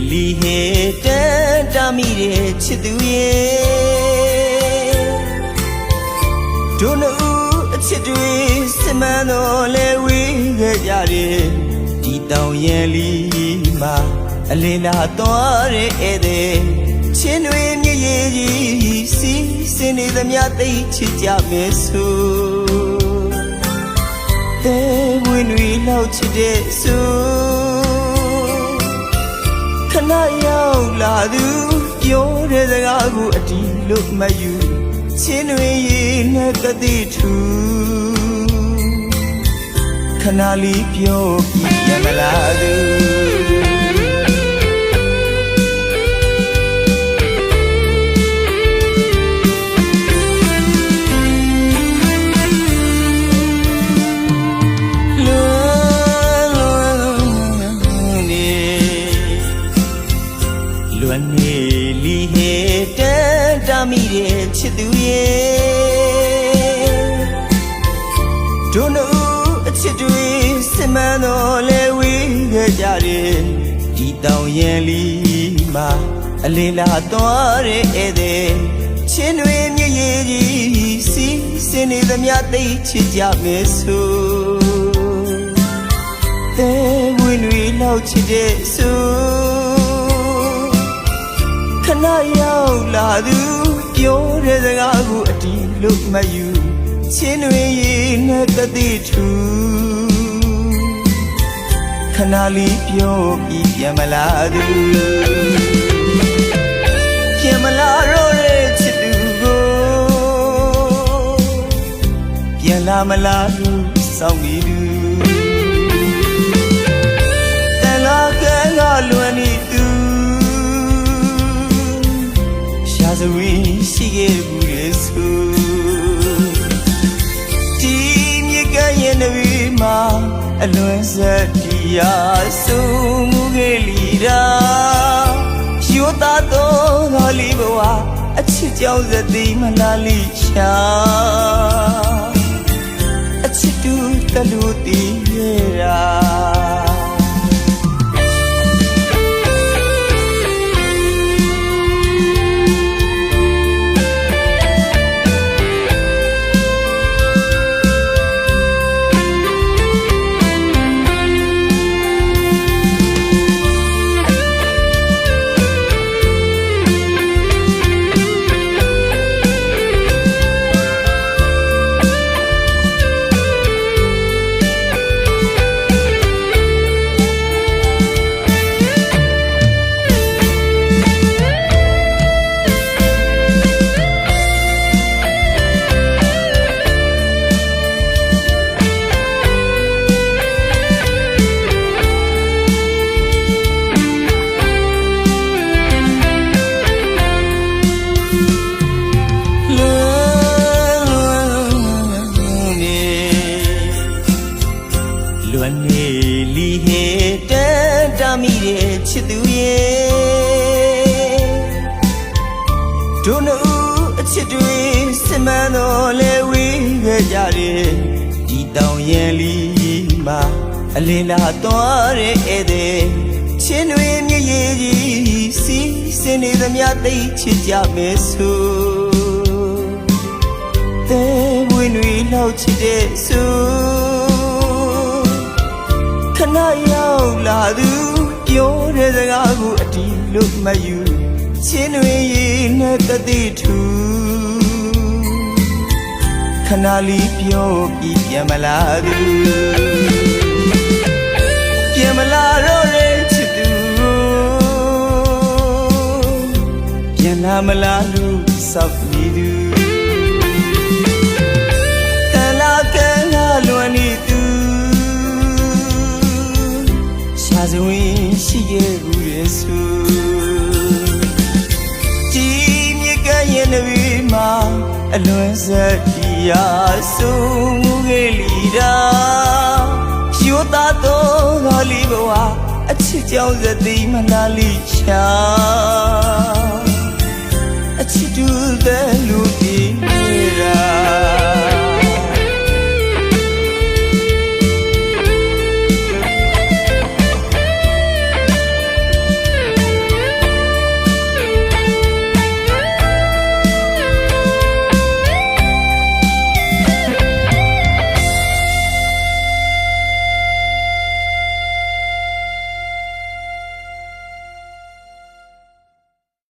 လီဟေတန်တာမိတဲ့ချစ်သူရဲ့တို့နှုတ်အချစ်တွေစမန်းတော်လဲဝေးခဲ့ကြတယ်ဒီတောင်ရန်လီမှာအလင်းလာသွားတဲ့ဧည့်သည်ချင်းတွေမြည်ရည်ကြီးစီးစင်နေသမျှသိချစ်ကြမယ်ဆိုတဲ့ဝင်တွေလောက်ချစ်တဲ့ဆိုခဏရောက်လာသူပြောတဲ့စကားကိုအတီးလို့မယူချင်းတွေရင်နဲ့တသိထူခဏလေးပြောပြမလားသူလွန်နေလီဟေတန်တာမိတဲ့ချစ်သူရဲ့တို့နှုတ်အချစ်တွေစမန်းတော်လဲဝေးခဲ့ကြတယ်ဒီတောင်ရန်လီမှာအလင်းလာသွားတဲ့ဧည့်သည်ချင်းတွေမြည်ရည်ကြီးစီးစင်နေသမျှသိချစ်ကြမယ်ဆိုတဲ့ဝင်တွေလောက်ချစ်တဲ့ဆိုခဏရောက်လာသူပြောတဲ့စကားကိုအတီးလို့မယူချင်းတွေရင်နဲ့တသိထူခဏလေးပြောပြီးပြန်မလားသူပြန်မလားတော့တဲ့ချစ်သူကိုပြန်လာမလားသူစောင့်နေသူတန်လာကဲကလွန်နေသူရာဇဝီရှိခဲ့ဘူးလေဆိုဒီမြစ်ကရဲ့နဝီမှာအလွန်ဆက်တရားဆုံးမှုခဲ့လီတာရိုးသားတော်သာလီဘဝအချစ်ကြောင့်စသိမလားလိရှာအချစ်တူတလူတည်ရတာလွန်နေလီဟေတန်တာမိတဲ့ချစ်သူရဲ့တို့နှုတ်အချစ်တွေစမန်းတော်လဲဝေးခဲ့ကြတယ်ဒီတောင်ရန်လီမှာအလင်းလာသွားတဲ့ဧည့်သည်ချင်းတွေမြည်ရည်ကြီးစီးစင်နေသမျှသိချစ်ကြမယ်ဆိုတဲ့ဝင်တွေလောက်ချစ်တဲ့ဆိုခဏရောက်လာသူပြောတဲ့စကားကိုအတီးလို့မယူချင်းတွေရင်နဲ့တသိထူခဏလေးပြောပြီးပြန်မလားသူပြန်မလားတော့တဲ့ချစ်သူပြန်လာမလားလို့စောင့်နေသူတန်လာကဲကလွန်နေသူရာဇဝင်ရှိခဲ့ဘူးလေဆိုဒီမြစ်ကရဲ့နဝီမှာအလွန်ဆက်တရားဆုံးမှုခဲ့လီတာရိုးသားတော်သာလီဘဝအချစ်ကြောင့်စသိမလားလိရှာအချစ်တူတဲ့လူတီ